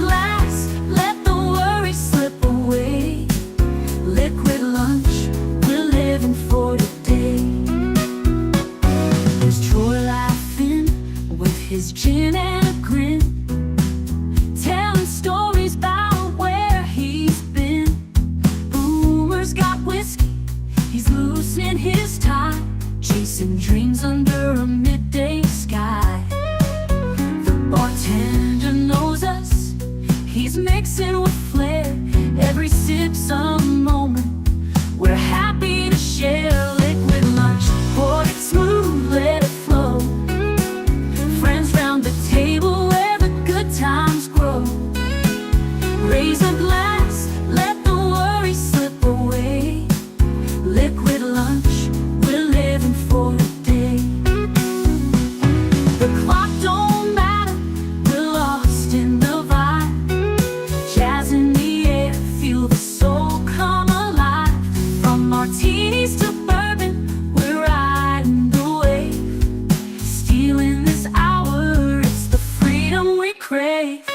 glass, let the worries slip away. Liquid lunch, we're living for today. There's Troy laughing with his gin and a grin, telling stories about where he's been. Boomer's got whiskey, he's loosening his tie, chasing dreams under a midday sky. The bartender knows us, he's mixing with flair. Every sip's a moment we're happy to share. Liquid lunch, pour it smooth, let it flow. Friends round the table where the good times grow. Raise a glass, let the worries slip away. Liquid lunch, we're living for today. The clock don't matter, we're lost in the vibe. Jazz in the air, feel the soul come alive. From martinis to bourbon, we're riding the wave. Stealing this hour, it's the freedom we crave.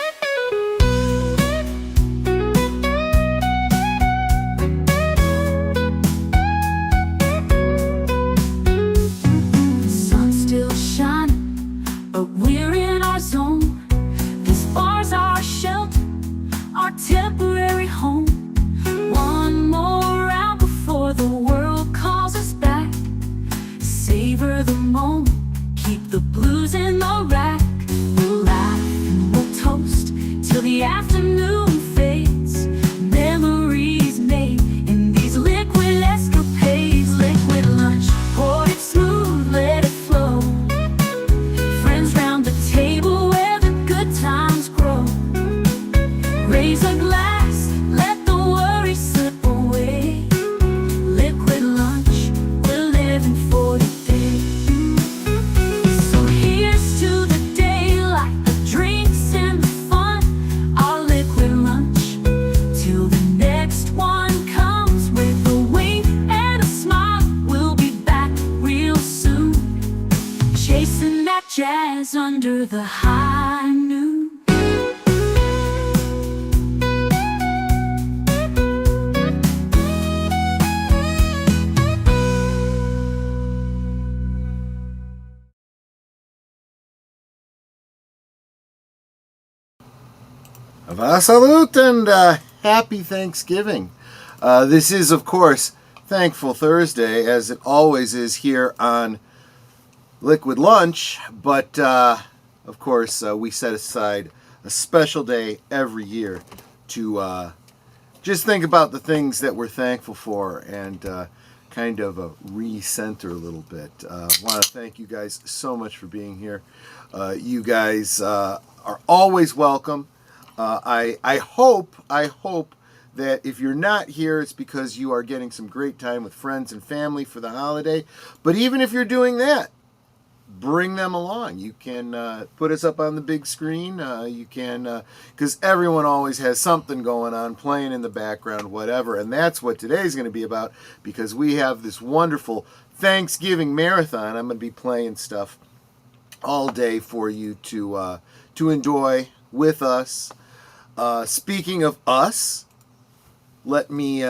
The sun's still shining, but we're in our zone. This bar's our shelter, our temporary home. One more round before the world calls us back. Savor the moment, keep the blues in the rack. We'll laugh and we'll toast till the afternoon fades. Memories made in these liquid escapades. Liquid lunch, pour it smooth, let it flow. Friends round the table where the good times grow. Raise a glass, let the worries slip away. Liquid lunch, we're living for today. So here's to the daylight, the drinks and the fun. Our liquid lunch, till the next one comes. With a wink and a smile, we'll be back real soon. Chasing that jazz under the high noon. Va salute and happy Thanksgiving. This is, of course, Thankful Thursday, as it always is here on Liquid Lunch. But, of course, we set aside a special day every year to just think about the things that we're thankful for and kind of recenter a little bit. I want to thank you guys so much for being here. You guys are always welcome. I hope that if you're not here, it's because you are getting some great time with friends and family for the holiday. But even if you're doing that, bring them along. You can put us up on the big screen. You can, because everyone always has something going on, playing in the background, whatever. And that's what today's going to be about, because we have this wonderful Thanksgiving marathon. I'm going to be playing stuff all day for you to enjoy with us. Speaking of us, let me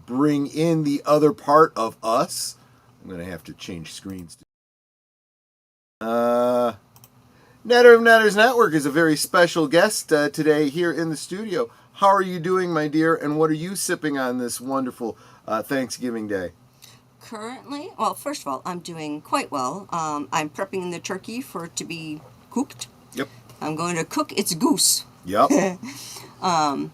bring in the other part of us. I'm going to have to change screens. Netter of Netters Network is a very special guest today here in the studio. How are you doing, my dear, and what are you sipping on this wonderful Thanksgiving Day? Currently, well, first of all, I'm doing quite well. I'm prepping the turkey for it to be cooked. Yep. I'm going to cook its goose. Yep. And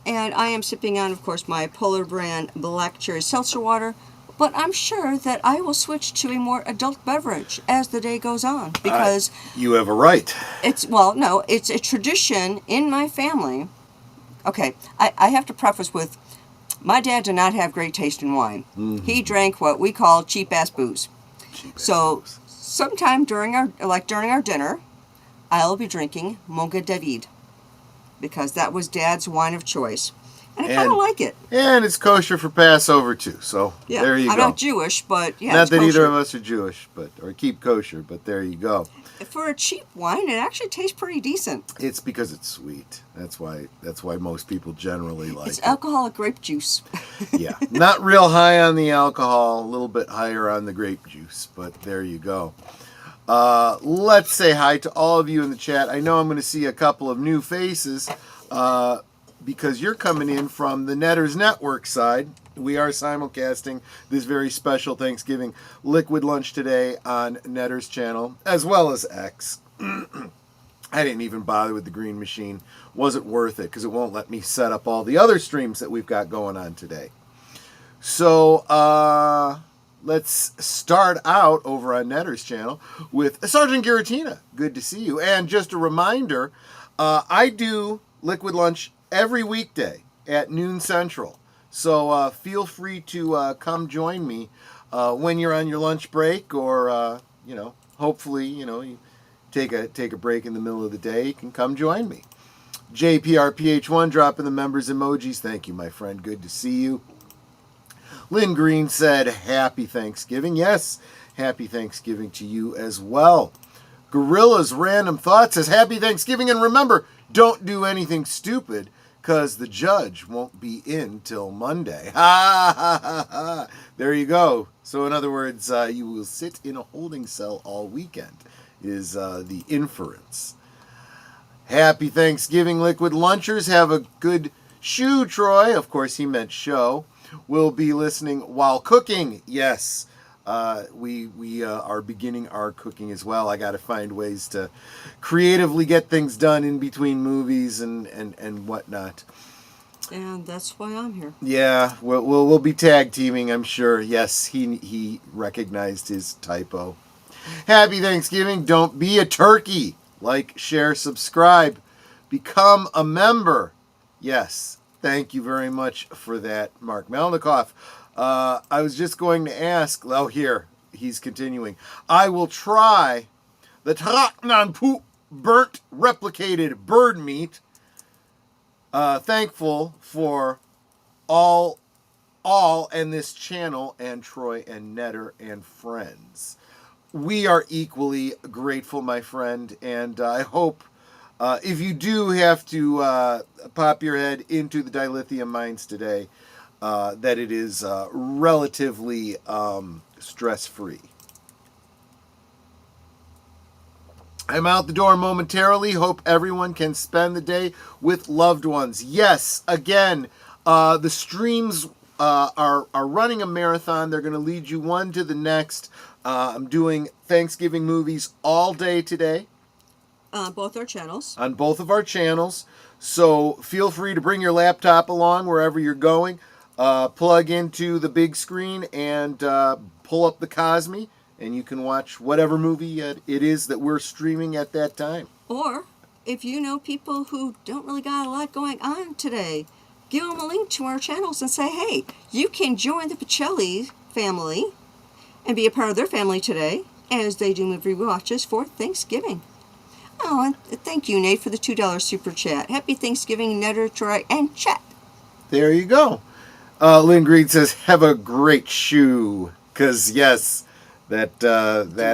I am sipping on, of course, my Polar brand black cherry seltzer water. But I'm sure that I will switch to a more adult beverage as the day goes on, because you have a right. It's a tradition in my family. Okay, I have to preface with, my dad did not have great taste in wine. Mm-hmm. He drank what we call cheap-ass booze. Sometime during our dinner, I'll be drinking Moga David, because that was Dad's wine of choice. And I kind of like it. And it's kosher for Passover, too. So Yeah, there you I'm go. not Jewish, but yeah, Not it's that kosher. either of us are Jewish, or keep kosher, but there you go. For a cheap wine, it actually tastes pretty decent. It's because it's sweet. That's why most people generally like It's it. alcoholic grape juice. Yeah, not real high on the alcohol, a little bit higher on the grape juice, but there you go. Let's say hi to all of you in the chat. I know I'm going to see a couple of new faces because you're coming in from the Netters Network side. We are simulcasting this very special Thanksgiving Liquid Lunch today on Netters channel, as well as X. I didn't even bother with the green machine. Wasn't worth it because it won't let me set up all the other streams that we've got going on today. So let's start out over on Netter's channel with Sergeant Giratina. Good to see you. And just a reminder, I do Liquid Lunch every weekday at noon Central. So feel free to come join me when you're on your lunch break, or hopefully you take a break in the middle of the day. You can come join me. JPRPH1 dropping the members emojis. Thank you, my friend. Good to see you. Lynn Green said, Happy Thanksgiving. Yes, Happy Thanksgiving to you as well. Gorilla's Random Thoughts says, Happy Thanksgiving, and remember, don't do anything stupid, because the judge won't be in till Monday. Ha, ha, ha, ha. There you go. So in other words, you will sit in a holding cell all weekend, is the inference. Happy Thanksgiving, Liquid Lunchers. Have a good shoe, Troy. Of course, he meant show. We'll be listening while cooking. Yes, we are beginning our cooking as well. I got to find ways to creatively get things done in between movies and whatnot. And that's why I'm here. Yeah, we'll be tag teaming, I'm sure. Yes, he recognized his typo. Happy Thanksgiving. Don't be a turkey. Like, share, subscribe. Become a member. Yes. Thank you very much for that, Mark Melnikoff. I was just going to ask, here, he's continuing. I will try the Traknanpu burnt replicated bird meat. Thankful for all and this channel and Troy and Netter and friends. We are equally grateful, my friend, and I hope if you do have to pop your head into the dilithium mines today, that it is relatively stress-free. I'm out the door momentarily. Hope everyone can spend the day with loved ones. Yes, again, the streams are running a marathon. They're going to lead you one to the next. I'm doing Thanksgiving movies all day today. On both our channels. On both of our channels. So feel free to bring your laptop along wherever you're going. Plug into the big screen and pull up the Cosme, and you can watch whatever movie it is that we're streaming at that time. Or, if you know people who don't really got a lot going on today, give them a link to our channels and say, hey, you can join the Pacelli family and be a part of their family today as they do movie watches for Thanksgiving. Oh, and thank you, Nate, for the $2 super chat. Happy Thanksgiving, Netter, Troy, and chat. There you go. Lynn Green says, have a great shoe. Because, yes, that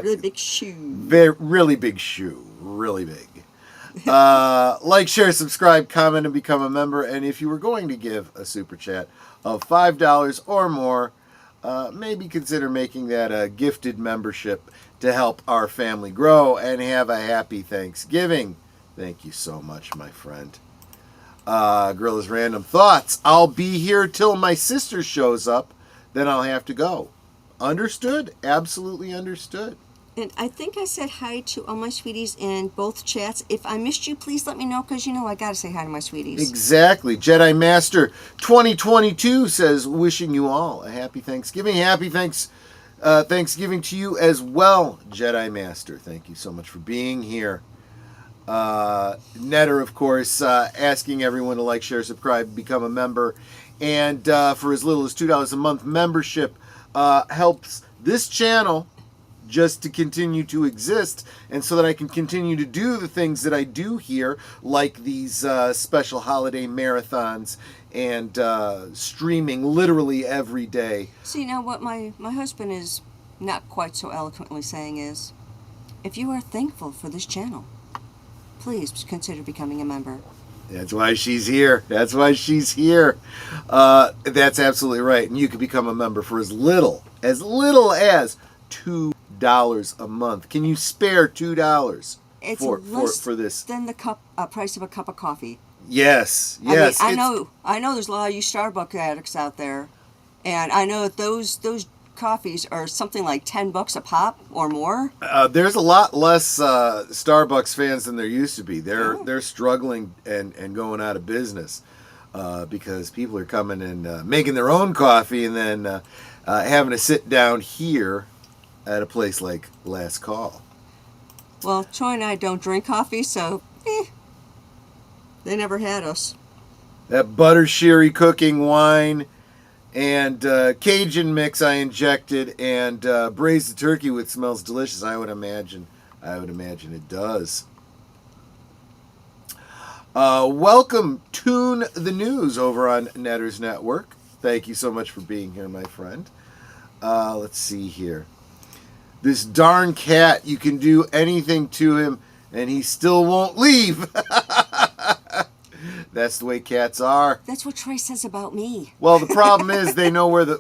really big shoe. Really big shoe. Really big. Like, share, subscribe, comment, and become a member. And if you were going to give a super chat of $5 or more, maybe consider making that a gifted membership to help our family grow, and have a happy Thanksgiving. Thank you so much, my friend. Gorilla's Random Thoughts. I'll be here till my sister shows up, then I'll have to go. Understood? Absolutely understood. And I think I said hi to all my sweeties in both chats. If I missed you, please let me know, because I got to say hi to my sweeties. Exactly. Jedi Master 2022 says, wishing you all a happy Thanksgiving. Happy Thanksgiving to you as well, Jedi Master. Thank you so much for being here. Netter, of course, asking everyone to like, share, subscribe, become a member. And for as little as $2 a month, membership helps this channel just to continue to exist, and so that I can continue to do the things that I do here, like these special holiday marathons and streaming literally every day. See, now what my husband is not quite so eloquently saying is, if you are thankful for this channel, please consider becoming a member. That's why she's here. That's why she's here. That's absolutely right. And you can become a member for as little as $2 a month. Can you spare $2 It's for less this? than the price of a cup of coffee. Yes. I know there's a lot of you Starbucks addicts out there, and I know that those coffees are something like $10 a pop or more. There's a lot less Starbucks fans than there used to be. They're struggling and going out of business because people are coming and making their own coffee and then having to sit down here at a place like Last Call. Well, Troy and I don't drink coffee, so they never had us. That butter sherry cooking wine and Cajun mix I injected and braised the turkey with smells delicious. I would imagine it does. Welcome, Tune the News over on Netters Network. Thank you so much for being here, my friend. Let's see here. This darn cat, you can do anything to him and he still won't leave. That's the way cats are. That's what Troy says about me. Well, the problem is they know where the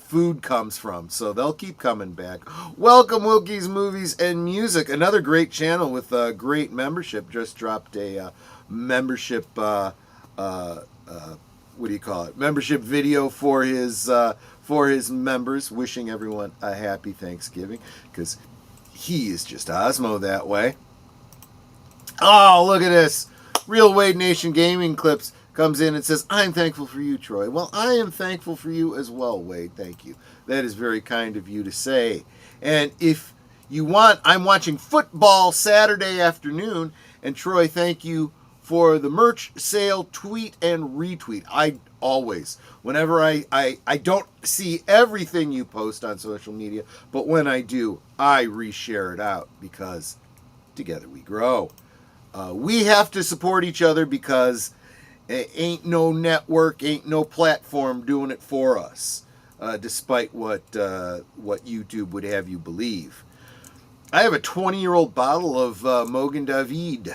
food comes from, so they'll keep coming back. Welcome, Wilkie's Movies and Music, another great channel with a great membership. Just dropped a membership. What do you call it? Membership video for his members. Wishing everyone a happy Thanksgiving because he is just Osmo that way. Oh, look at this. Real Wade Nation Gaming Clips comes in and says, I'm thankful for you, Troy. Well, I am thankful for you as well, Wade. Thank you. That is very kind of you to say. And if you want, I'm watching football Saturday afternoon. And Troy, thank you for the merch sale, tweet, and retweet. I always, whenever I don't see everything you post on social media, but when I do, I reshare it out because together we grow. We have to support each other because ain't no network, ain't no platform doing it for us, despite what YouTube would have you believe. I have a 20-year-old bottle of Mogan David.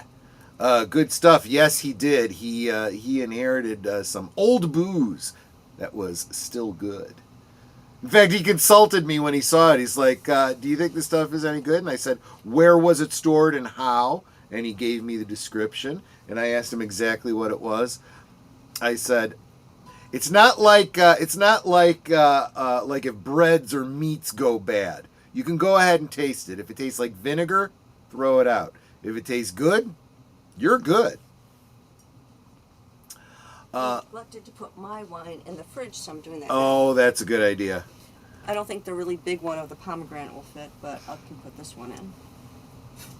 Good stuff. Yes, he did. He inherited some old booze that was still good. In fact, he consulted me when he saw it. He's like, do you think this stuff is any good? And I said, where was it stored and how? And he gave me the description, and I asked him exactly what it was. I said, it's not like if breads or meats go bad. You can go ahead and taste it. If it tastes like vinegar, throw it out. If it tastes good, you're good. I neglected to put my wine in the fridge, so I'm doing that. Oh, that's a good idea. I don't think the really big one of the pomegranate will fit, but I can put this one in.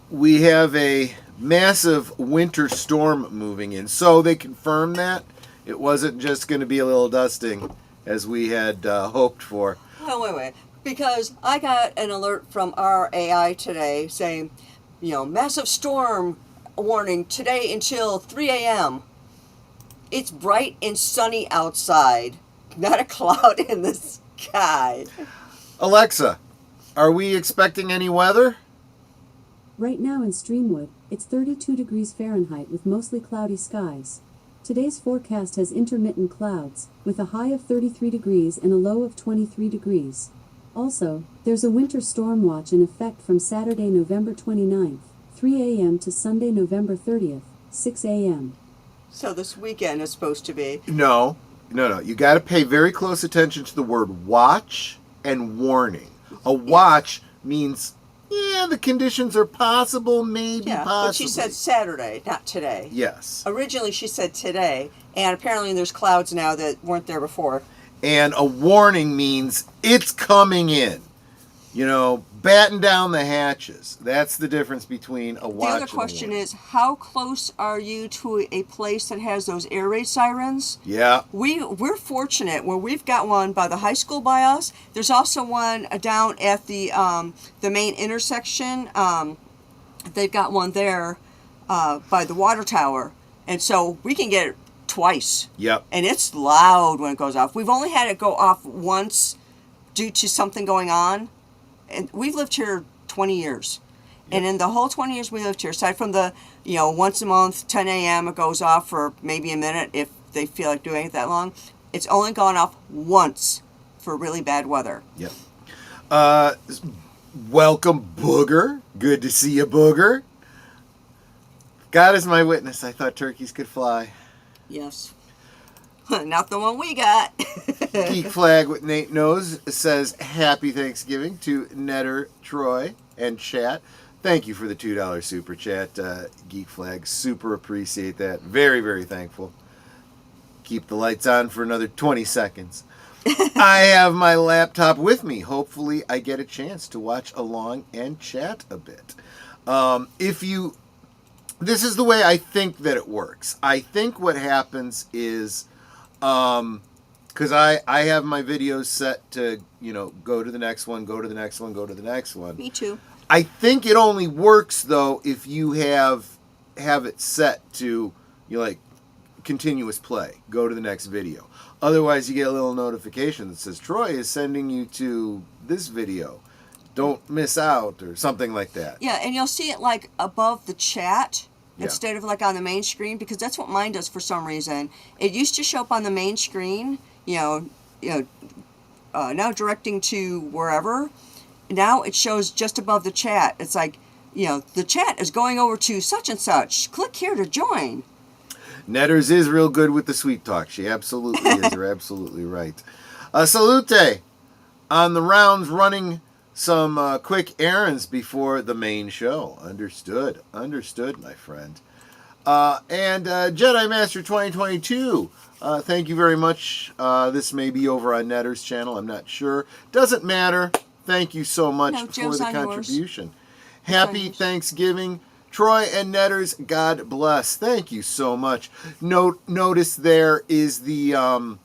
We have a massive winter storm moving in. So they confirmed that it wasn't just going to be a little dusting as we had hoped for. Oh, wait. Because I got an alert from our AI today saying, massive storm warning today until 3 a.m. It's bright and sunny outside. Not a cloud in the sky. Alexa, are we expecting any weather? Right now in Streamwood, it's 32 degrees Fahrenheit with mostly cloudy skies. Today's forecast has intermittent clouds, with a high of 33 degrees and a low of 23 degrees. Also, there's a winter storm watch in effect from Saturday, November 29th, 3 a.m. to Sunday, November 30th, 6 a.m. So this weekend is supposed to be... No. You got to pay very close attention to the word watch and warning. A watch means... yeah, the conditions are possible, maybe possible. But she said Saturday, not today. Yes. Originally she said today, and apparently there's clouds now that weren't there before. And a warning means it's coming in. You know, batten down the hatches. That's the difference between a watch The other and a question warning. is, how close are you to a place that has those air raid sirens? Yeah. We're fortunate where we've got one by the high school by us. There's also one down at the main intersection. They've got one there by the water tower, and so we can get it twice. Yep. And it's loud when it goes off. We've only had it go off once due to something going on, and we've lived here 20 years. And in the whole 20 years we lived here, aside from the, once a month, 10 a.m. it goes off for maybe a minute if they feel like doing it that long, it's only gone off once for really bad weather. Yep. Welcome, Booger. Good to see you, Booger. God is my witness. I thought turkeys could fly. Yes. Not the one we got. Geek Flag with Nate Knows says Happy Thanksgiving to Netter, Troy, and chat. Thank you for the $2 super chat, Geek Flag. Super appreciate that. Very, very thankful. Keep the lights on for another 20 seconds. I have my laptop with me. Hopefully I get a chance to watch along and chat a bit. This is the way I think that it works. I think what happens is, because I have my videos set to, go to the next one, go to the next one, go to the next one. Me too. I think it only works, though, if you have it set to, continuous play. Go to the next video. Otherwise, you get a little notification that says, Troy is sending you to this video. Don't miss out, or something like that. Yeah, and you'll see it like above the chat Yeah. instead of like on the main screen, because that's what mine does for some reason. It used to show up on the main screen, now directing to wherever. Now it shows just above the chat. It's like, the chat is going over to such and such. Click here to join. Netters is real good with the sweet talk. She absolutely is. You're absolutely right. Salute on the rounds, running some quick errands before the main show. Understood, my friend. And Jedi Master 2022. Thank you very much. This may be over on Netter's channel. I'm not sure. Doesn't matter. Thank you so much for Joe's the on yours. contribution. Happy Thanksgiving. Troy and Netters, God bless. Thank you so much. Notice there is the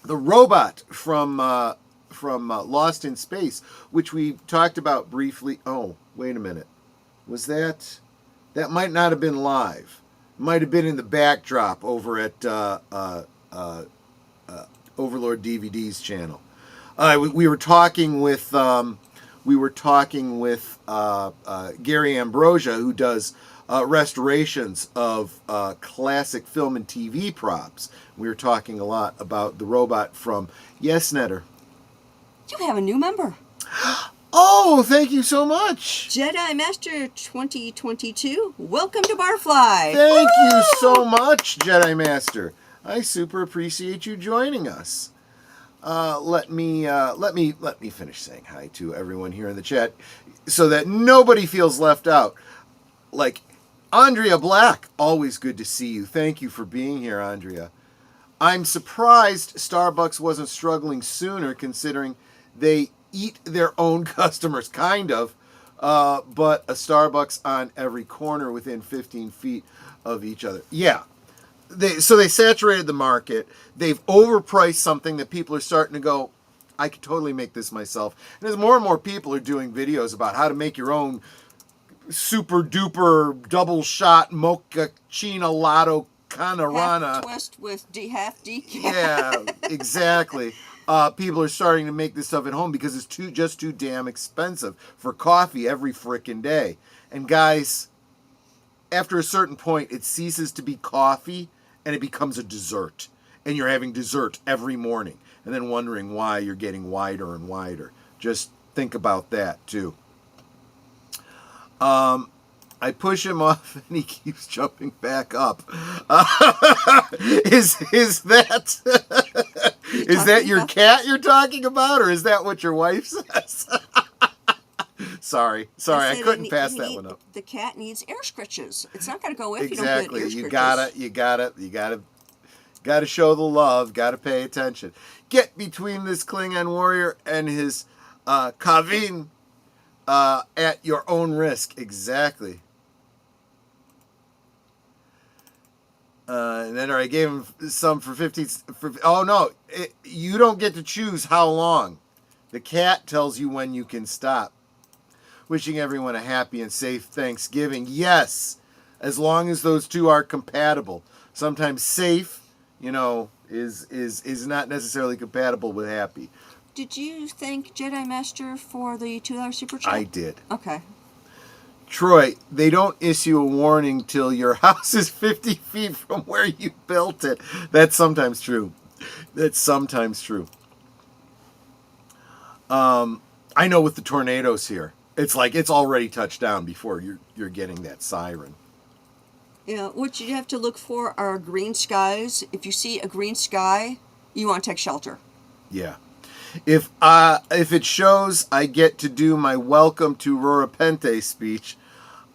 robot from Lost in Space, which we talked about briefly. Oh, wait a minute. Was that might not have been live. It might have been in the backdrop over at Overlord DVD's channel. We were talking with Gary Ambrosia, who does restorations of classic film and TV props. We were talking a lot about the robot from Yes Netter. You have a new member. Oh, thank you so much. Jedi Master 2022. Welcome to Barfly. Thank you so much, Jedi Master. I super appreciate you joining us. Let me finish saying hi to everyone here in the chat so that nobody feels left out. Like Andrea Black, always good to see you. Thank you for being here, Andrea. I'm surprised Starbucks wasn't struggling sooner, considering they eat their own customers, kind of, but a Starbucks on every corner within 15 feet of each other. Yeah. They saturated the market. They've overpriced something that people are starting to go, I could totally make this myself. And as more and more people are doing videos about how to make your own super duper double shot mochaccino lotto canarana. Half twist with half decaf. Yeah, exactly. People are starting to make this stuff at home because it's just too damn expensive for coffee every frickin' day. And guys, after a certain point, it ceases to be coffee and it becomes a dessert. And you're having dessert every morning and then wondering why you're getting wider and wider. Just think about that, too. I push him off and he keeps jumping back up. Is that your cat you're talking about, or is that what your wife says? Sorry, I couldn't pass that one up. The cat needs air scritches. It's not going to go if Exactly. you don't get air scritches. You gotta show the love. Gotta pay attention. Get between this Klingon warrior and his Kavin at your own risk. Exactly. And then I gave him some for 15. Oh, no. You don't get to choose how long. The cat tells you when you can stop. Wishing everyone a happy and safe Thanksgiving. Yes, as long as those two are compatible. Sometimes safe, is not necessarily compatible with happy. Did you thank Jedi Master for the $2 super chat? I did. Okay. Troy, they don't issue a warning till your house is 50 feet from where you built it. That's sometimes true. I know with the tornadoes here, it's like it's already touched down before you're getting that siren. Yeah, what you have to look for are green skies. If you see a green sky, you want to take shelter. Yeah. If it shows I get to do my welcome to Rorapente speech,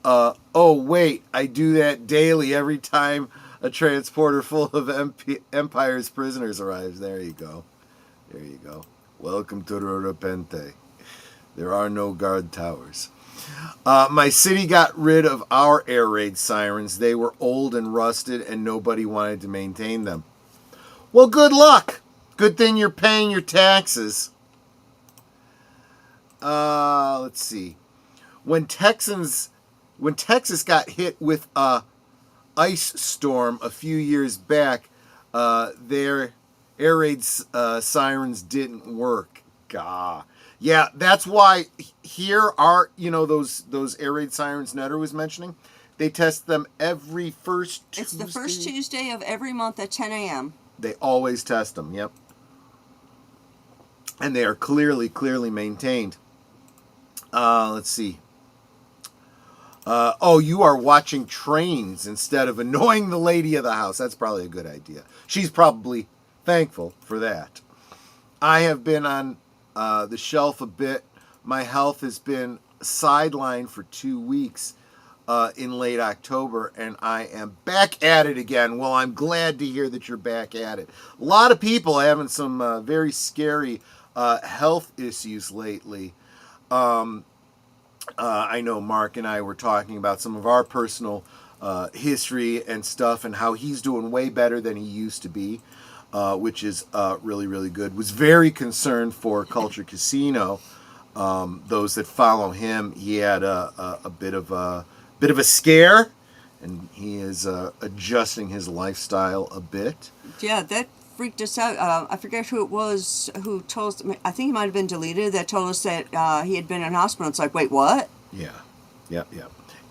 oh wait, I do that daily every time a transporter full of Empire's prisoners arrives. There you go. Welcome to Rorapente. There are no guard towers. My city got rid of our air raid sirens. They were old and rusted and nobody wanted to maintain them. Well, good luck. Good thing you're paying your taxes. Let's see. When Texas got hit with a ice storm a few years back, their air raid sirens didn't work. Gah. Yeah, that's why here are, those air raid sirens Nutter was mentioning. They test them every first Tuesday. It's the first Tuesday of every month at 10 a.m. They always test them, yep. And they are clearly maintained. Let's see. You are watching trains instead of annoying the lady of the house. That's probably a good idea. She's probably thankful for that. I have been on the shelf a bit. My health has been sidelined for 2 weeks in late October, and I am back at it again. Well, I'm glad to hear that you're back at it. A lot of people having some very scary health issues lately. I know Mark and I were talking about some of our personal history and stuff and how he's doing way better than he used to be, which is really, really good. Was very concerned for Culture Casino. Those that follow him, he had a bit of a scare, and he is adjusting his lifestyle a bit. Yeah, that freaked us out. I forget who it was who told us, I think he might have been deleted, that told us that he had been in hospital. It's like, wait, what? Yeah.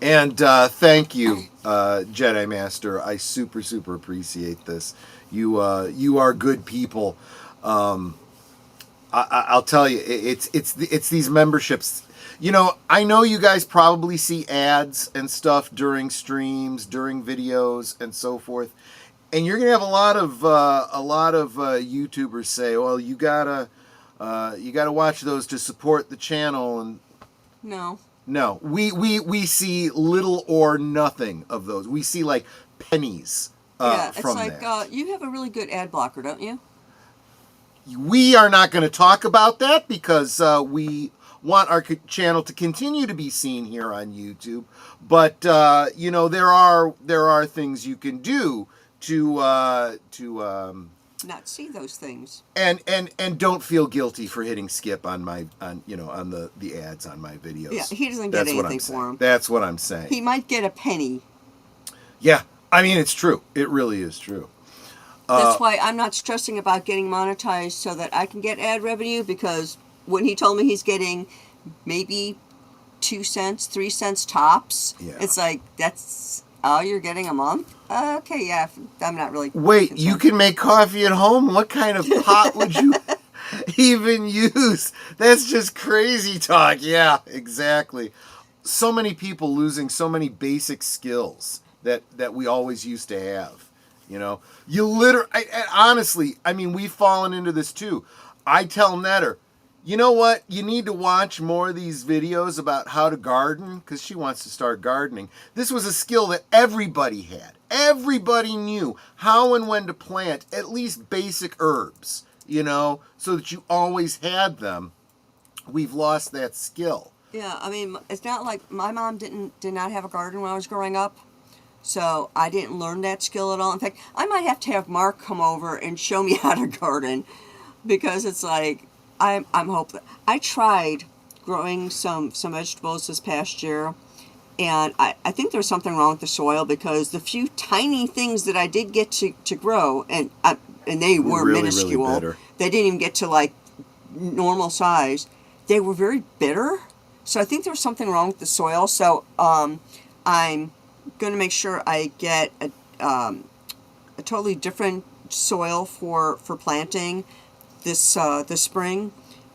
And thank you, Jedi Master. I super appreciate this. You are good people. I'll tell you, it's these memberships. I know you guys probably see ads and stuff during streams, during videos, and so forth. And you're gonna have a lot of YouTubers say, "Well, you gotta watch those to support the channel." And no, we see little or nothing of those. We see like pennies. It's like you have a really good ad blocker, don't you? We are not going to talk about that because we want our channel to continue to be seen here on YouTube. But there are things you can do to not see those things. And don't feel guilty for hitting skip on the ads on my videos. Yeah, he doesn't get anything for him. That's what I'm saying. He might get a penny. Yeah, I mean it's true. It really is true. That's why I'm not stressing about getting monetized so that I can get ad revenue, because when he told me he's getting maybe 2 cents, 3 cents tops, it's like, that's all you're getting a month? Okay, yeah, I'm not really Wait, concerned. You can make coffee at home? What kind of pot would you even use? That's just crazy talk. Yeah, exactly. So many people losing so many basic skills that we always used to have. You literally, honestly, I mean, we've fallen into this too. I tell Netter, you know what? You need to watch more of these videos about how to garden, because she wants to start gardening. This was a skill that everybody had. Everybody knew how and when to plant at least basic herbs, so that you always had them. We've lost that skill. Yeah, I mean, it's not like my mom did not have a garden when I was growing up, so I didn't learn that skill at all. In fact, I might have to have Mark come over and show me how to garden, because it's like I'm hopeless. I tried growing some vegetables this past year, and I think there was something wrong with the soil, because the few tiny things that I did get to grow, and they were really, minuscule. really bitter. They didn't even get to like normal size. They were very bitter. So I think there was something wrong with the soil. So I'm going to make sure I get a totally different soil for planting this spring.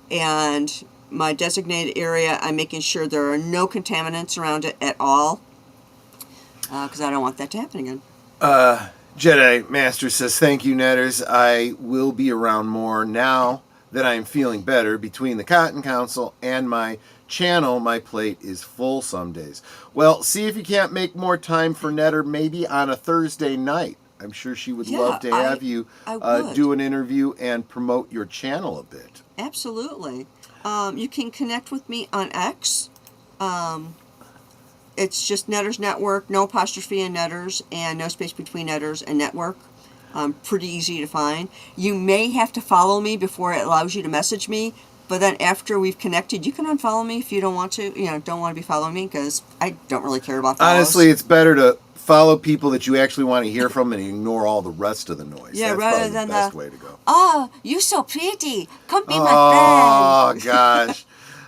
And my designated area, I'm making sure there are no contaminants around it at all, because I don't want that to happen again. Jedi Master says, thank you, Netters. I will be around more now that I'm feeling better. Between the Cotton Council and my channel, my plate is full some days. Well, see if you can't make more time for Netter, maybe on a Thursday night. I'm sure she would love to have you do an interview and promote your channel a bit. Absolutely. You can connect with me on X. It's just Netters Network, no apostrophe in Netters, and no space between Netters and Network. Pretty easy to find. You may have to follow me before it allows you to message me, but then after we've connected, you can unfollow me if you don't want to. Don't want to be following me, because I don't really care about follows. Honestly, it's better to follow people that you actually want to hear from and ignore all the rest of the noise. Yeah, that's rather probably than the best way to go. Oh, you so pretty. Come be my Oh, friend. gosh.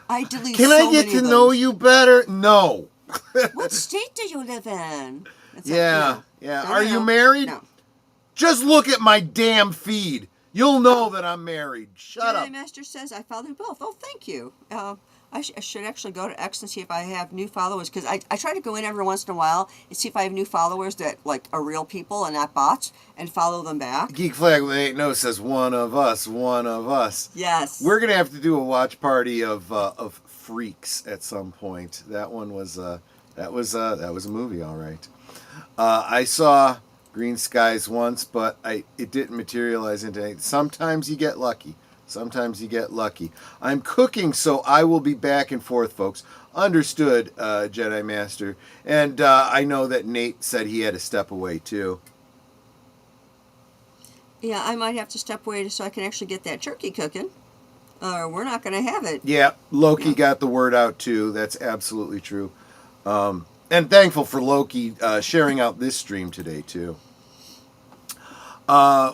I delete Can so I get many to of know those. you better? No. What state do you live in? It's Yeah, no, Are no, you married? No. Just look at my damn feed. You'll know that I'm married. Shut up. Jedi Master says I follow both. Oh, thank you. I should actually go to X and see if I have new followers, because I try to go in every once in a while and see if I have new followers that like are real people and not bots, and follow them back. Geek Flag with 8 No says, one of us, one of us. Yes. We're going to have to do a watch party of Freaks at some point. That one was, that was a movie, all right. I saw Green Skies once, but it didn't materialize into anything. Sometimes you get lucky. Sometimes you get lucky. I'm cooking, so I will be back and forth, folks. Understood, Jedi Master. And I know that Nate said he had to step away, too. Yeah, I might have to step away so I can actually get that turkey cooking. We're not going to have it. Yeah, Loki got the word out, too. That's absolutely true. And thankful for Loki sharing out this stream today, too.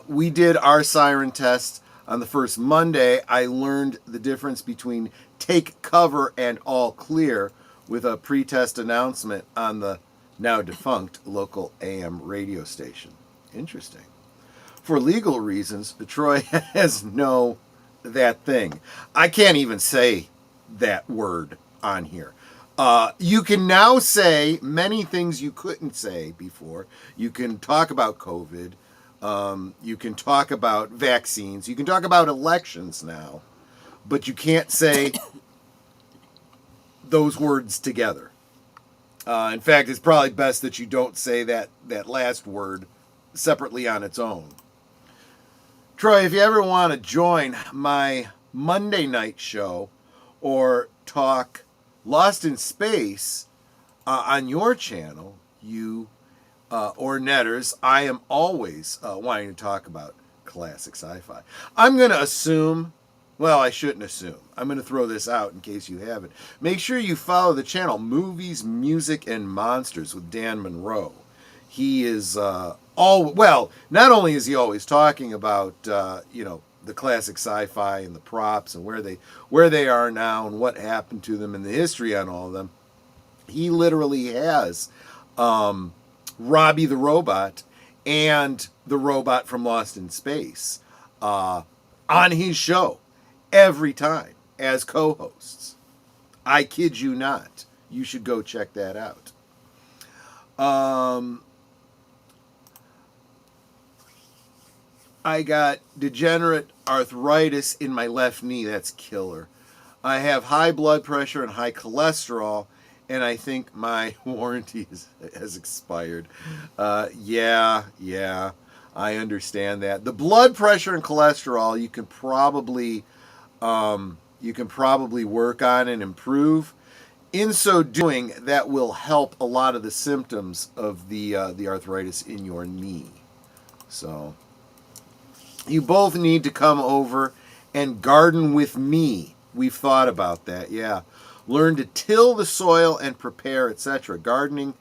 We did our siren test on the first Monday. I learned the difference between take cover and all clear with a pre-test announcement on the now defunct local AM radio station. Interesting. For legal reasons, Troy has that thing. I can't even say that word on here. You can now say many things you couldn't say before. You can talk about COVID. You can talk about vaccines. You can talk about elections now. But you can't say those words together. In fact, it's probably best that you don't say that last word separately on its own. Troy, if you ever want to join my Monday night show or talk Lost in Space on your channel, or Netters, I am always wanting to talk about classic sci-fi. I'm going to assume, well, I shouldn't assume. I'm going to throw this out in case you haven't. Make sure you follow the channel Movies, Music, and Monsters with Dan Monroe. He is not only is he always talking about the classic sci-fi and the props and where they are now and what happened to them and the history on all of them. He literally has Robbie the Robot and the robot from Lost in Space on his show every time as co-hosts. I kid you not. You should go check that out. I got degenerate arthritis in my left knee. That's killer. I have high blood pressure and high cholesterol, and I think my warranty has expired. Yeah, I understand that. The blood pressure and cholesterol you can probably work on and improve. in so doing, that will help a lot of the symptoms of the arthritis in your knee. So you both need to come over and garden with me. We've thought about that, yeah. Learn to till the soil and prepare, etc. Gardening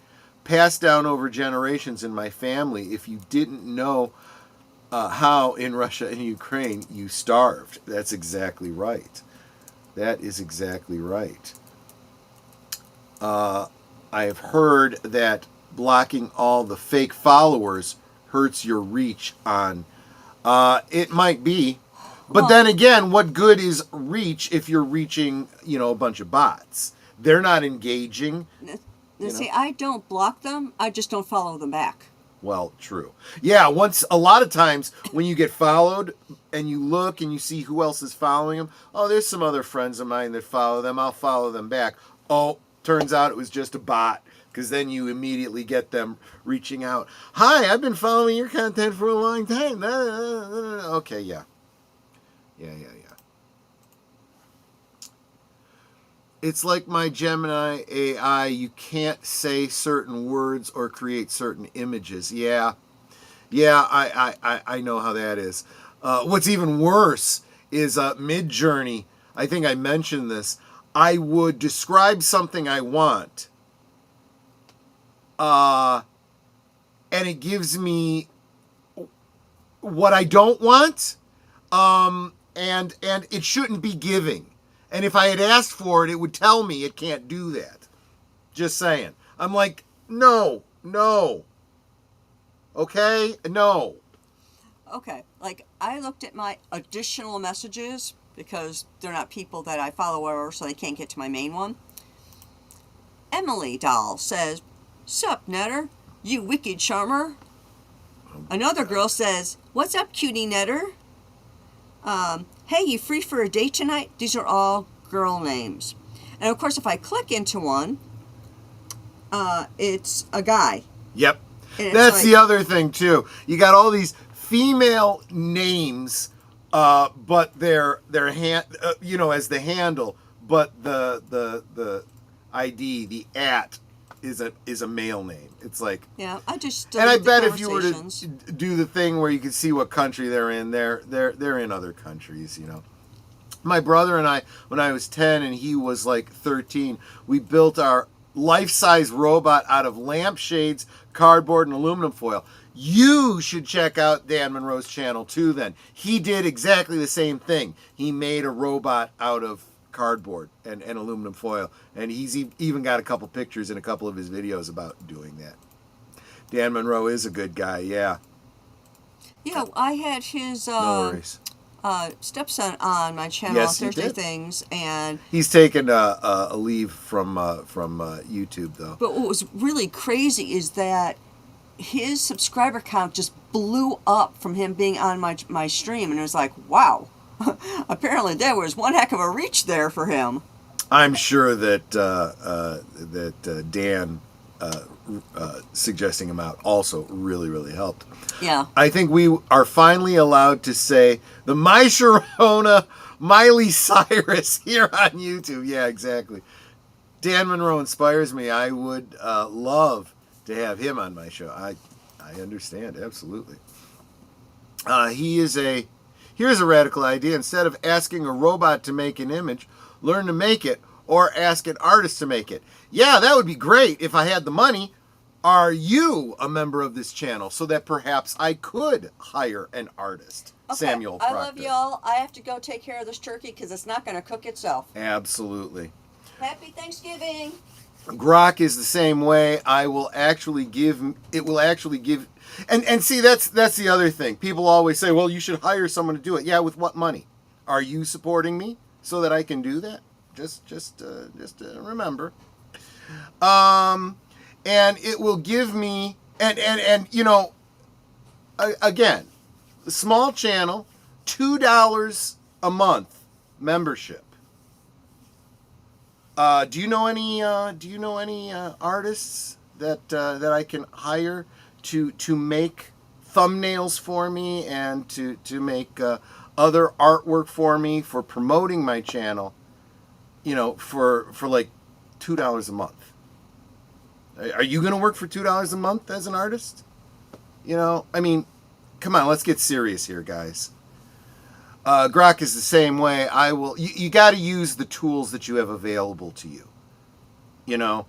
passed down over generations in my family. If you didn't know how in Russia and Ukraine, you starved. That's exactly right. That is exactly right. I have heard that blocking all the fake followers hurts your reach on. It might be. But then again, what good is reach if you're reaching, a bunch of bots? They're not engaging. See, I don't block them. I just don't follow them back. Well, true. Yeah, a lot of times when you get followed and you look and you see who else is following them, oh, there's some other friends of mine that follow them. I'll follow them back. Oh, turns out it was just a bot, because then you immediately get them reaching out. Hi, I've been following your content for a long time. Okay, yeah. Yeah. It's like my Gemini AI. You can't say certain words or create certain images. Yeah, I know how that is. What's even worse is Midjourney. I think I mentioned this. I would describe something I want, and it gives me what I don't want, and it shouldn't be giving. And if I had asked for it, it would tell me it can't do that. Just saying. I'm like, no. Okay? No. Okay, like I looked at my additional messages because they're not people that I follow or so they can't get to my main one. Emily Doll says, "Sup, Netter, you wicked charmer." Another girl says, "What's up, cutie Netter?" Hey, you free for a date tonight? These are all girl names. And of course, if I click into one, it's a guy. Yep. That's the other thing, too. You got all these female names, but they're as the handle, but the ID, the @ is a male name. It's like, yeah, I just and I bet if you were to do the thing where you could see what country they're in, they're in other countries. My brother and I, when I was 10 and he was like 13, we built our life-size robot out of lampshades, cardboard, and aluminum foil. You should check out Dan Monroe's channel too. Then he did exactly the same thing. He made a robot out of cardboard and aluminum foil, and he's even got a couple pictures in a couple of his videos about doing that. Dan Monroe is a good guy. Yeah, I had his no worries. Stepson on my channel on Thursday Things, and he's taken a leave from YouTube though. But what was really crazy is that his subscriber count just blew up from him being on my stream, and it was like, wow. Apparently there was one heck of a reach there for him. I'm sure that Dan suggesting him out also really helped. Yeah. I think we are finally allowed to say the My Sharona Miley Cyrus here on YouTube. Yeah, exactly. Dan Monroe inspires me. I would love to have him on my show. I understand, absolutely. Here's a radical idea. Instead of asking a robot to make an image, learn to make it, or ask an artist to make it. Yeah, that would be great if I had the money. Are you a member of this channel so that perhaps I could hire an artist? Okay, Samuel Proctor. I love y'all. I have to go take care of this turkey because it's not going to cook itself. Absolutely. Happy Thanksgiving. Grok is the same way. It will actually give, and see, that's the other thing. People always say, well, you should hire someone to do it. Yeah, with what money? Are you supporting me so that I can do that? Just remember. And it will give me, and again, small channel, $2 a month membership. Do you know any artists that I can hire to make thumbnails for me and to make other artwork for me for promoting my channel? For like $2 a month. Are you going to work for $2 a month as an artist? You know, I mean, come on, let's get serious here, guys. Grok is the same way. You got to use the tools that you have available to you. You know,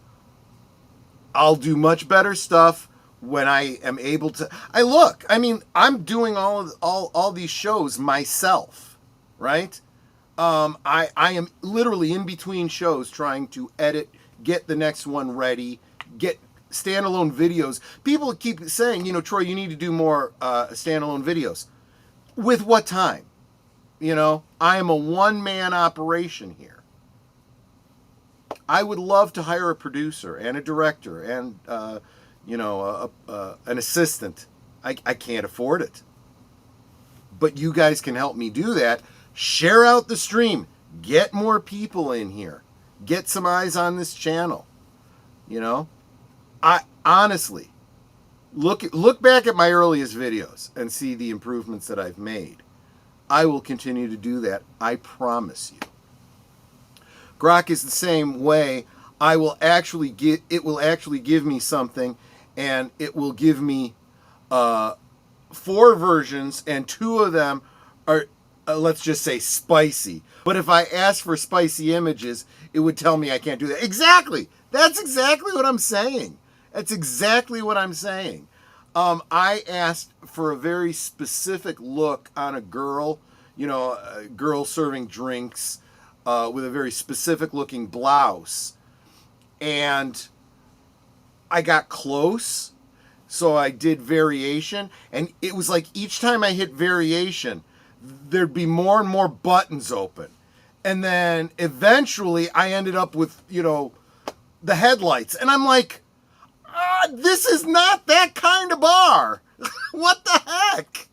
I'll do much better stuff when I am able to. I'm doing all these shows myself, right? I am literally in between shows trying to edit, get the next one ready, get standalone videos. People keep saying, you know, Troy, you need to do more standalone videos. With what time? You know, I am a one-man operation here. I would love to hire a producer and a director and, an assistant. I can't afford it. But you guys can help me do that. Share out the stream. Get more people in here. Get some eyes on this channel. You know, I honestly look back at my earliest videos and see the improvements that I've made. I will continue to do that. I promise you. Grok is the same way. It will actually give me something, and it will give me 4 versions, and 2 of them are, let's just say, spicy. But if I ask for spicy images, it would tell me I can't do that. Exactly. That's exactly what I'm saying. That's exactly what I'm saying. I asked for a very specific look on a girl, you know, a girl serving drinks with a very specific looking blouse. And I got close, so I did variation. And it was like each time I hit variation, there'd be more and more buttons open. And then eventually I ended up with, you know, the headlights. And I'm like, this is not that kind of bar. What the heck?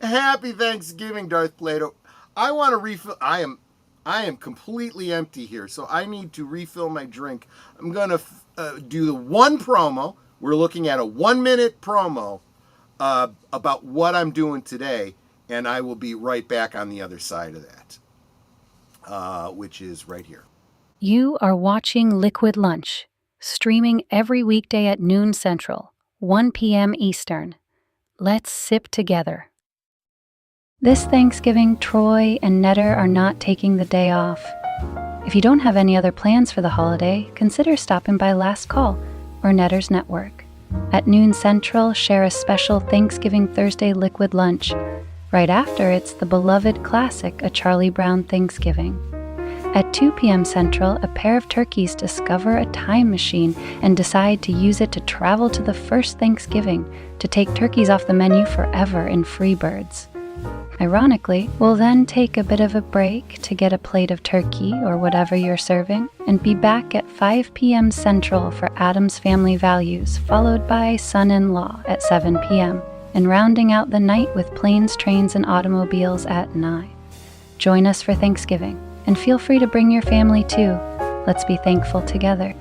Happy Thanksgiving, Darth Plato. I want to refill. I am completely empty here, so I need to refill my drink. I'm going to do the one promo. We're looking at a 1-minute promo about what I'm doing today, and I will be right back on the other side of that, which is right here. You are watching Liquid Lunch, streaming every weekday at noon Central, 1 p.m. Eastern. Let's sip together. This Thanksgiving, Troy and Netter are not taking the day off. If you don't have any other plans for the holiday, consider stopping by Last Call or Netter's Network. At noon Central, share a special Thanksgiving Thursday Liquid Lunch. Right after, it's the beloved classic, A Charlie Brown Thanksgiving. At 2 p.m. Central, a pair of turkeys discover a time machine and decide to use it to travel to the first Thanksgiving to take turkeys off the menu forever in Freebirds. Ironically, we'll then take a bit of a break to get a plate of turkey or whatever you're serving and be back at 5 p.m. Central for Addams Family Values, followed by Son-in-Law at 7 p.m. and rounding out the night with Planes, Trains, and Automobiles at 9. Join us for Thanksgiving. And feel free to bring your family too. Let's be thankful together.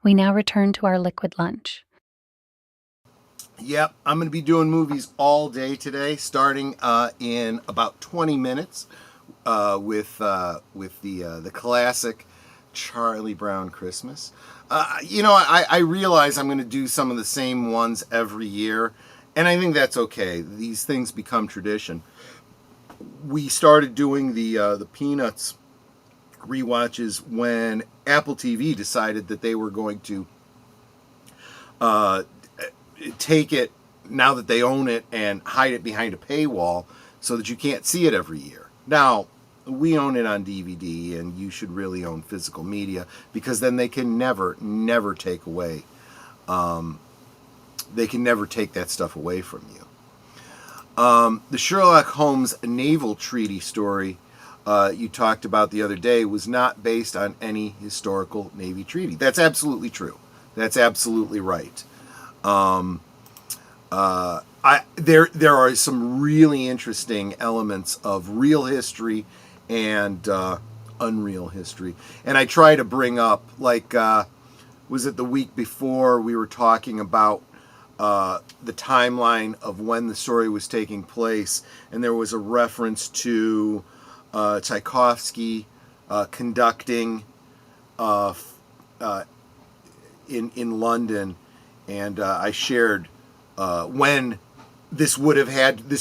We now return to our liquid lunch. Yep, I'm going to be doing movies all day today, starting in about 20 minutes with the classic Charlie Brown Christmas. I realize I'm going to do some of the same ones every year, and I think that's okay. These things become tradition. We started doing the Peanuts rewatches when Apple TV decided that they were going to take it, now that they own it, and hide it behind a paywall so that you can't see it every year. Now, we own it on DVD, and you should really own physical media, because then they can never take away. They can never take that stuff away from you. The Sherlock Holmes naval treaty story you talked about the other day was not based on any historical Navy treaty. That's absolutely true. That's absolutely right. There are some really interesting elements of real history and unreal history, and I try to bring up, like, was it the week before we were talking about the timeline of when the story was taking place, and there was a reference to Tchaikovsky conducting in London, and I shared when this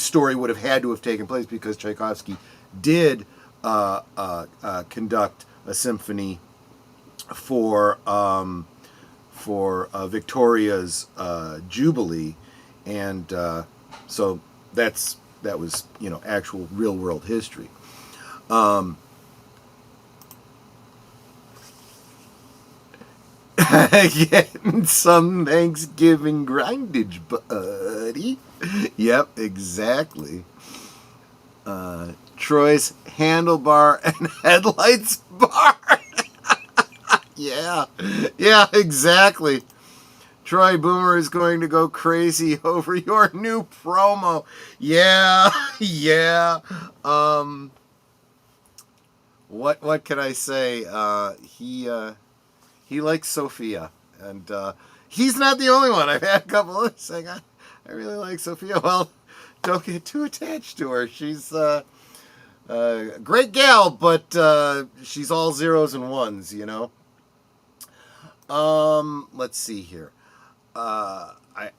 story would have had to have taken place, because Tchaikovsky did conduct a symphony for Victoria's Jubilee, and so that was actual real world history. Getting some Thanksgiving grindage, buddy. Yep, exactly. Troy's handlebar and headlights bar. Yeah, exactly. Troy Boomer is going to go crazy over your new promo. Yeah. What can I say? He likes Sophia, and he's not the only one. I've had a couple others saying, I really like Sophia. Well, don't get too attached to her. She's a great gal, but she's all zeros and ones, Let's see here. I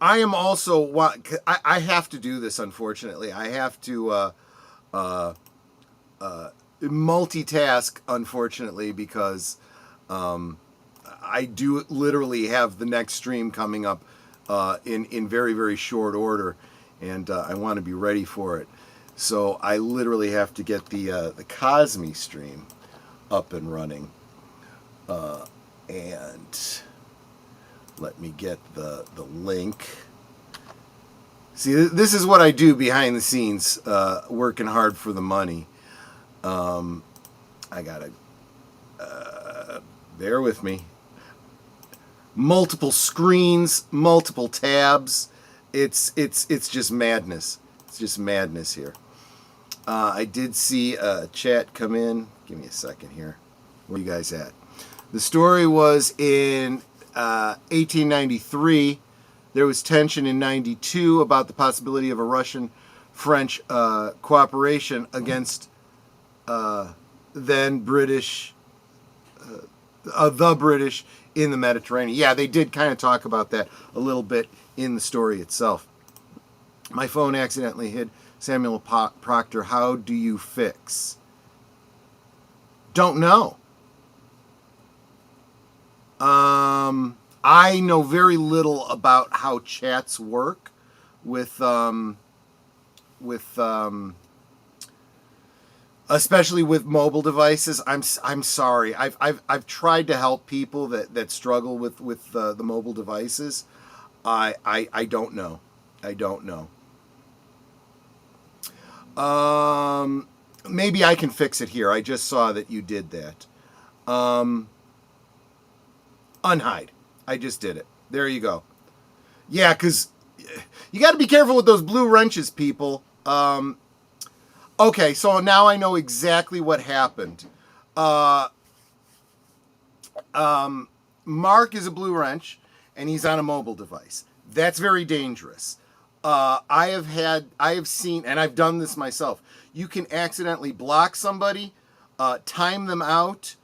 am also, I have to do this, unfortunately. I have to multitask, unfortunately, because I do literally have the next stream coming up in very, very short order, and I want to be ready for it. So I literally have to get the Cosme stream up and running. And let me get the link. See, this is what I do behind the scenes, working hard for the money. I gotta bear with me. Multiple screens, multiple tabs. It's just madness. It's just madness here. I did see a chat come in. Give me a second here. Where are you guys at? The story was in 1893. There was tension in 92 about the possibility of a Russian-French cooperation against then British, the British in the Mediterranean. Yeah, they did kind of talk about that a little bit in the story itself. My phone accidentally hit Samuel Proctor. How do you fix? Don't know. I know very little about how chats work with especially with mobile devices. I'm sorry. I've tried to help people that struggle with the mobile devices. I don't know. I don't know. Maybe I can fix it here. I just saw that you did that. Unhide. I just did it. There you go. Yeah, because you got to be careful with those blue wrenches, people. Okay, so now I know exactly what happened. Mark is a blue wrench, and he's on a mobile device. That's very dangerous. I have seen, and I've done this myself. You can accidentally block somebody, time them out,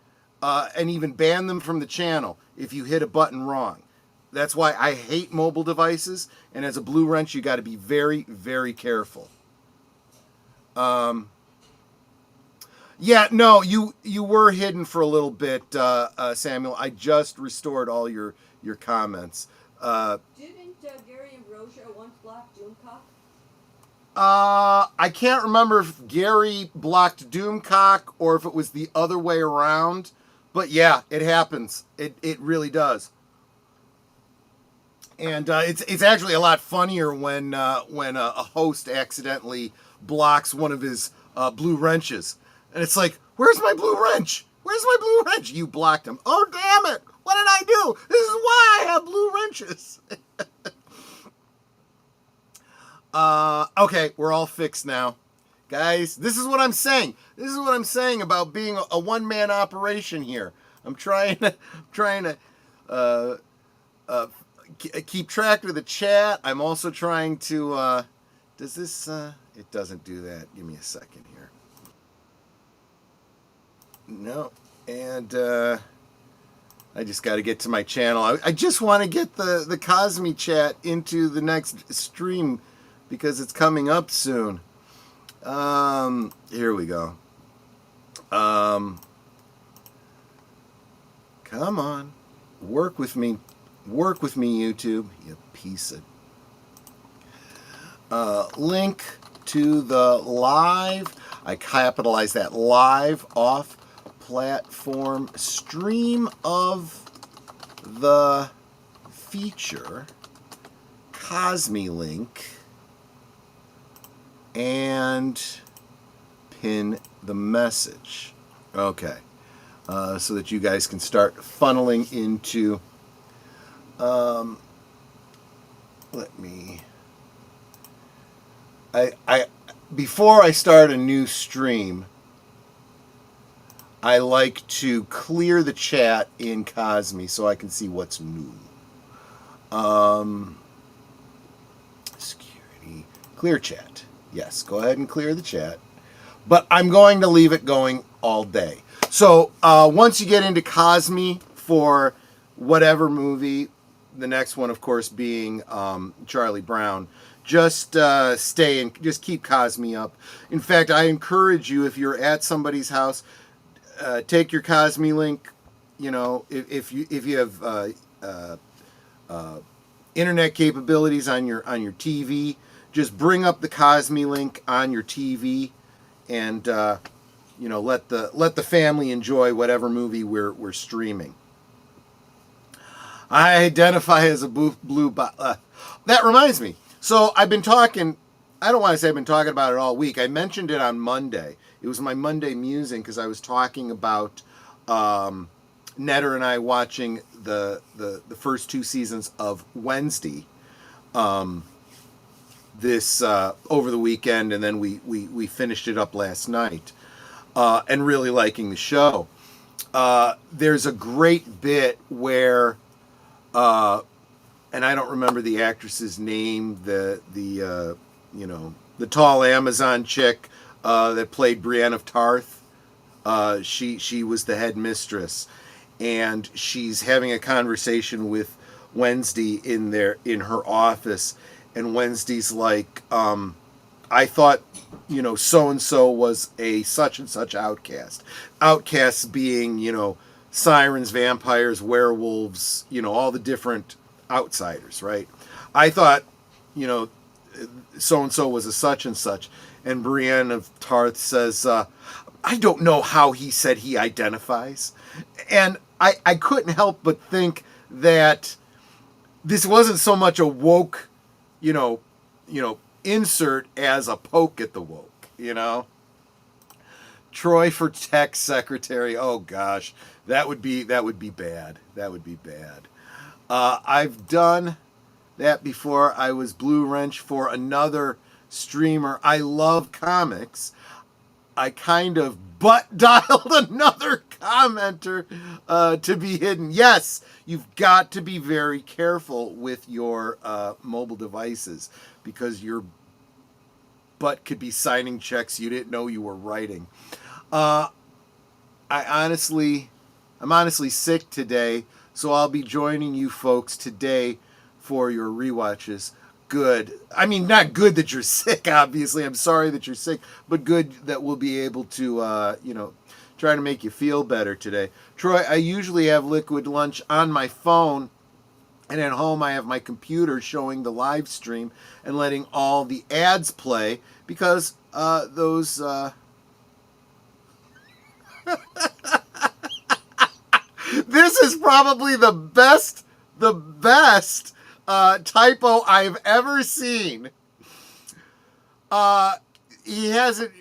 and even ban them from the channel if you hit a button wrong. That's why I hate mobile devices, and as a blue wrench, you got to be very, very careful. Yeah, no, you were hidden for a little bit, Samuel. I just restored all your comments. Didn't Gary and Roja once block Doomcock? I can't remember if Gary blocked Doomcock or if it was the other way around, but yeah, it happens. It really does. And it's actually a lot funnier when a host accidentally blocks one of his blue wrenches, and it's like, "Where's my blue wrench? Where's my blue wrench? You blocked him. Oh, damn it! What did I do? This is why I have blue wrenches." Okay, we're all fixed now, guys. This is what I'm saying. This is what I'm saying about being a one-man operation here. I'm trying to keep track of the chat. I'm also trying to. Does this? It doesn't do that. Give me a second here. No. And I just got to get to my channel. I just want to get the Cosme chat into the next stream because it's coming up soon. Here we go. Come on. Work with me. Work with me, YouTube. You piece of... link to the live. I capitalize that live off platform stream of the feature Cosme link and pin the message. Okay. So that you guys can start funneling into let me I before I start a new stream, I like to clear the chat in Cosme so I can see what's new. Security. Clear chat. Yes, go ahead and clear the chat. But I'm going to leave it going all day. So once you get into Cosme for whatever movie, the next one, of course, being Charlie Brown, just stay and just keep Cosme up. In fact, I encourage you, if you're at somebody's house, take your Cosme link. You know, if you have internet capabilities on your TV, just bring up the Cosme link on your TV, and you know, let the family enjoy whatever movie we're streaming. I identify as a blue bot. That reminds me. So I've been talking. I don't want to say I've been talking about it all week. I mentioned it on Monday. It was my Monday musing because I was talking about Netter and I watching the first 2 seasons of Wednesday this over the weekend, and then we finished it up last night, and really liking the show. There's a great bit where, and I don't remember the actress's name, the you know, the tall Amazon chick that played Brienne of Tarth. She was the head mistress, and she's having a conversation with Wednesday in her office, and Wednesday's like, I thought, you know, so and so was a such and such outcast. Outcasts being, you know, sirens, vampires, werewolves, you know, all the different outsiders, right? I thought, you know, so and so was a such and such, and Brienne of Tarth says, I don't know how he said he identifies. And I couldn't help but think that this wasn't so much a woke, you know, insert as a poke at the woke, you know. Troy for tech secretary. Oh gosh, that would be bad. That would be bad. I've done that before. I was Blue Wrench for another streamer. I love comics. I kind of butt dialed another commenter to be hidden. Yes, you've got to be very careful with your mobile devices because your butt could be signing checks you didn't know you were writing. I'm honestly sick today, so I'll be joining you folks today for your rewatches. Good. I mean, not good that you're sick, obviously. I'm sorry that you're sick, but good that we'll be able to, you know, try to make you feel better today. Troy, I usually have Liquid Lunch on my phone, and at home I have my computer showing the live stream and letting all the ads play because those... This is probably the best typo I've ever seen. He has it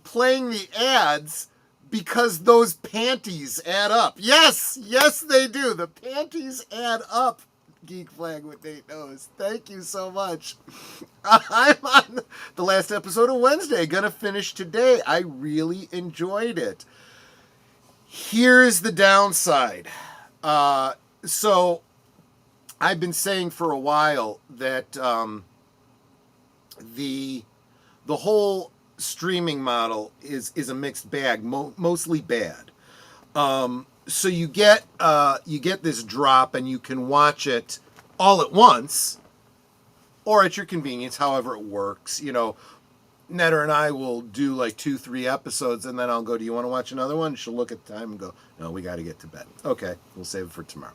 playing the ads because those panties add up. Yes, they do. The panties add up. Geek Flag with Nate knows. Thank you so much. I'm on the last episode of Wednesday. Gonna finish today. I really enjoyed it. Here's the downside. So I've been saying for a while that the whole streaming model is a mixed bag, mostly bad. So you get this drop, and you can watch it all at once, or at your convenience, however it works. You know, Netter and I will do like 2-3 episodes, and then I'll go, do you want to watch another one? She'll look at the time and go, no, we got to get to bed. Okay, we'll save it for tomorrow.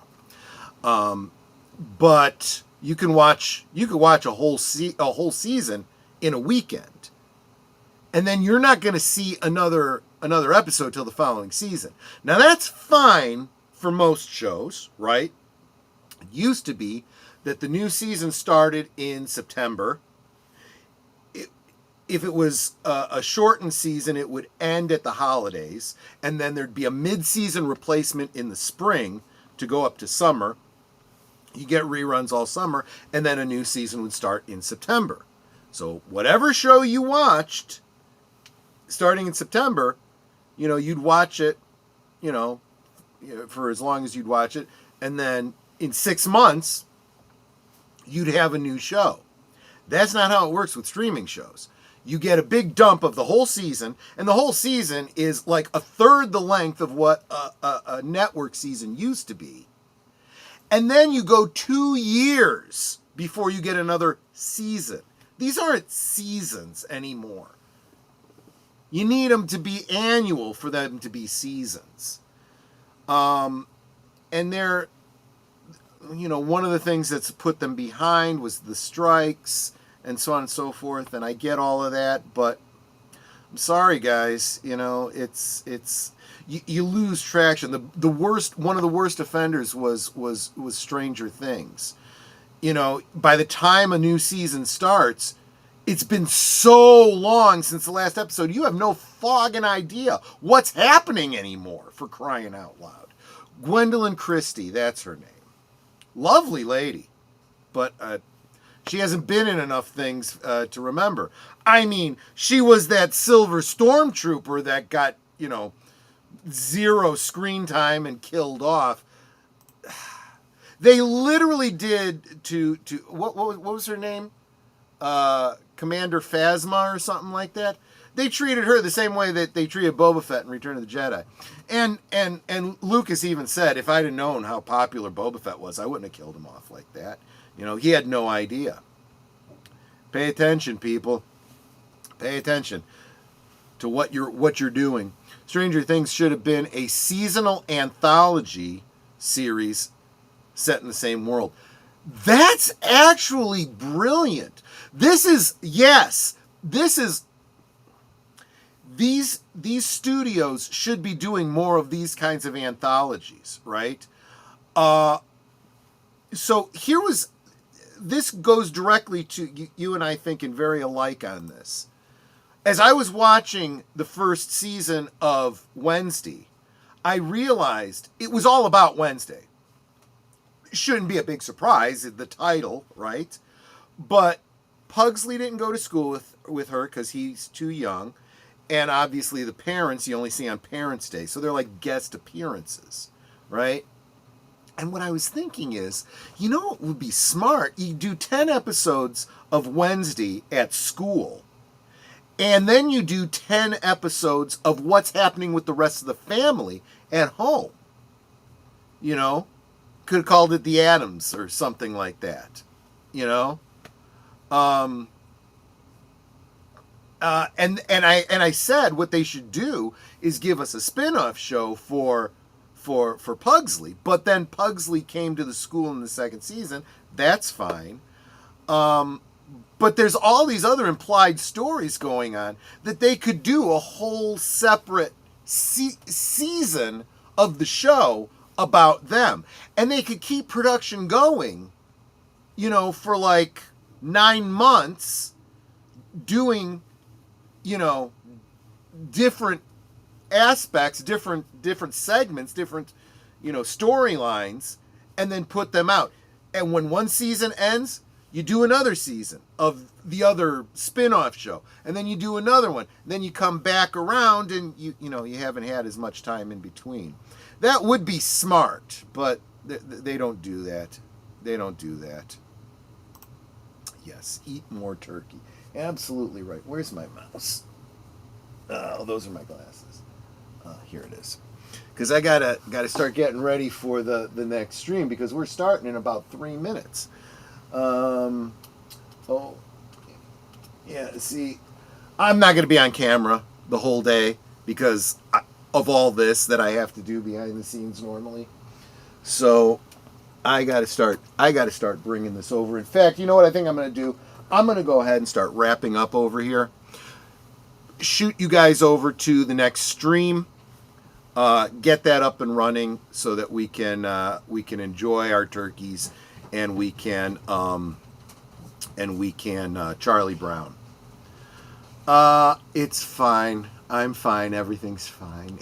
But you could watch a whole season in a weekend, and then you're not going to see another episode till the following season. Now that's fine for most shows, right? It used to be that the new season started in September. If it was a shortened season, it would end at the holidays, and then there'd be a mid-season replacement in the spring to go up to summer. You get reruns all summer, and then a new season would start in September. So whatever show you watched starting in September, you know, you'd watch it, you know, for as long as you'd watch it, and then in 6 months, you'd have a new show. That's not how it works with streaming shows. You get a big dump of the whole season, and the whole season is like a third the length of what a network season used to be. And then you go 2 years before you get another season. These aren't seasons anymore. You need them to be annual for them to be seasons. And they're, you know, one of the things that's put them behind was the strikes and so on and so forth. And I get all of that, but I'm sorry, guys. You know, you lose traction. The worst, one of the worst offenders was Stranger Things. You know, by the time a new season starts, it's been so long since the last episode, you have no fogging idea what's happening anymore, for crying out loud. Gwendolyn Christie, that's her name. Lovely lady, but she hasn't been in enough things to remember. I mean, she was that silver stormtrooper that got, you know, 0 screen time and killed off. They literally did to what was her name? Commander Phasma or something like that. They treated her the same way that they treated Boba Fett in Return of the Jedi. And Lucas even said, if I'd have known how popular Boba Fett was, I wouldn't have killed him off like that. You know, he had no idea. Pay attention, people. Pay attention to what you're doing. Stranger Things should have been a seasonal anthology series set in the same world. That's actually brilliant. These studios should be doing more of these kinds of anthologies, right? So this goes directly to you and I thinking very alike on this. As I was watching the first season of Wednesday, I realized it was all about Wednesday. Shouldn't be a big surprise, the title, right? But Pugsley didn't go to school with her because he's too young. And obviously the parents you only see on Parents' Day. So they're like guest appearances, right? And what I was thinking is, you know what would be smart? You do 10 episodes of Wednesday at school. And then you do 10 episodes of what's happening with the rest of the family at home. You know? Could have called it The Addams or something like that. You know? And I said what they should do is give us a spin-off show for Pugsley. But then Pugsley came to the school in the second season. That's fine. But there's all these other implied stories going on that they could do a whole separate season of the show about them. And they could keep production going, you know, for like 9 months doing, you know, different aspects, different segments, different, you know, storylines, and then put them out. And when one season ends, you do another season of the other spin-off show, and then you do another one. Then you come back around, and you know you haven't had as much time in between. That would be smart, but they don't do that. They don't do that. Yes, eat more turkey. Absolutely right. Where's my mouse? Oh, those are my glasses. Here it is. Because I gotta start getting ready for the next stream because we're starting in about 3 minutes. Oh, yeah. See, I'm not gonna be on camera the whole day because of all this that I have to do behind the scenes normally. So I gotta start bringing this over. In fact, you know what I think I'm gonna do? I'm gonna go ahead and start wrapping up over here. Shoot you guys over to the next stream. Get that up and running so that we can enjoy our turkeys and we can Charlie Brown. It's fine. I'm fine. Everything's fine.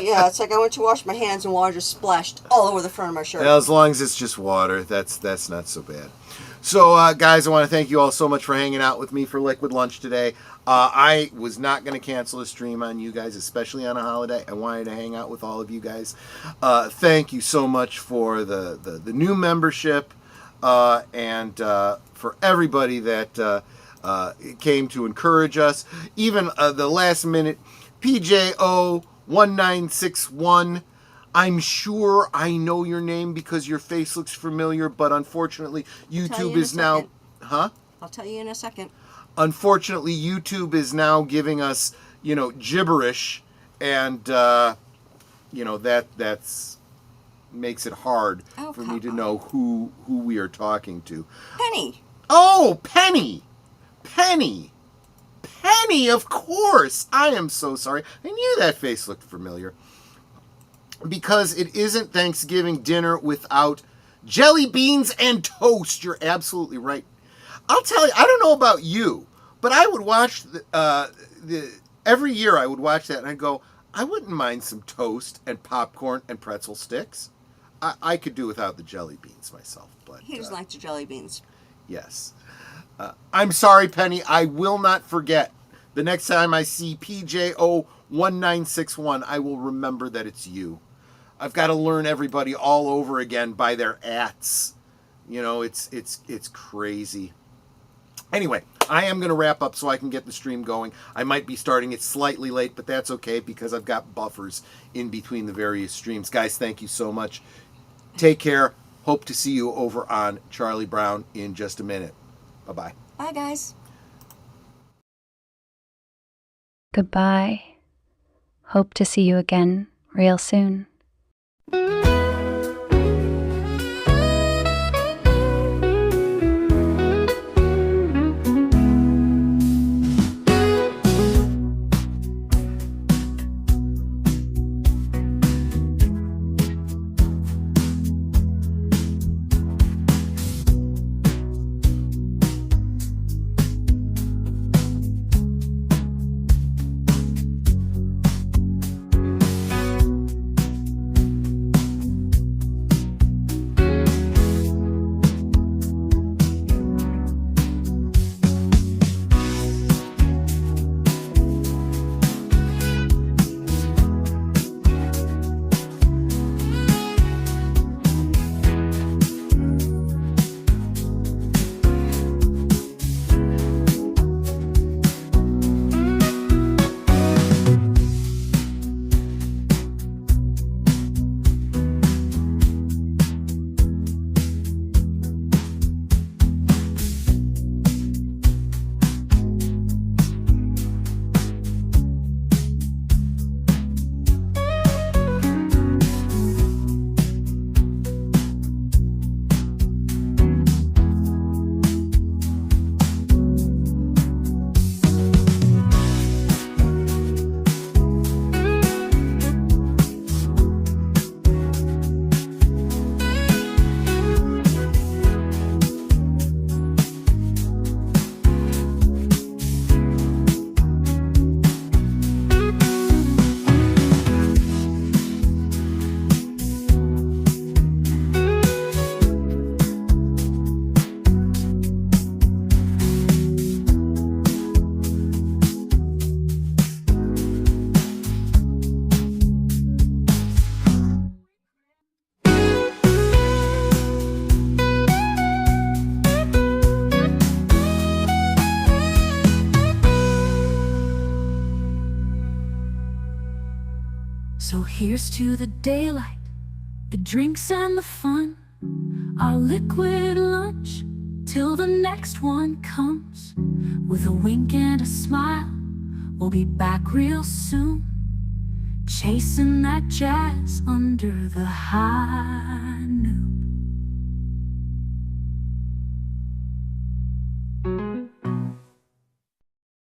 Yeah, it's like I went to wash my hands and water just splashed all over the front of my shirt. Well, as long as it's just water, that's not so bad. So, guys, I want to thank you all so much for hanging out with me for Liquid Lunch today. I was not going to cancel a stream on you guys, especially on a holiday. I wanted to hang out with all of you guys. Thank you so much for the new membership and for everybody that came to encourage us. Even the last minute, PJO1961. I'm sure I know your name because your face looks familiar, but unfortunately, YouTube is now... Huh? I'll tell you in a second. Unfortunately, YouTube is now giving us, gibberish, and, that's makes it hard for me to know who we are talking to. Penny! Oh, Penny! Penny! Penny, of course! I am so sorry. I knew that face looked familiar. Because it isn't Thanksgiving dinner without jelly beans and toast. You're absolutely right. I'll tell you, I don't know about you, but I would watch every year I would watch that and I'd go, I wouldn't mind some toast and popcorn and pretzel sticks. I could do without the jelly beans myself. But He doesn't like the jelly beans. Yes. I'm sorry, Penny. I will not forget. The next time I see PJO1961, I will remember that it's you. I've got to learn everybody all over again by their ats. It's crazy. Anyway, I am going to wrap up so I can get the stream going. I might be starting it slightly late, but that's okay because I've got buffers in between the various streams. Guys, thank you so much. Take care. Hope to see you over on Charlie Brown in just a minute. Bye-bye. Bye, guys. Goodbye. Hope to see you again real soon. Here's to the daylight, the drinks and the fun, our liquid lunch, till the next one comes. With a wink and a smile, we'll be back real soon, chasing that jazz under the high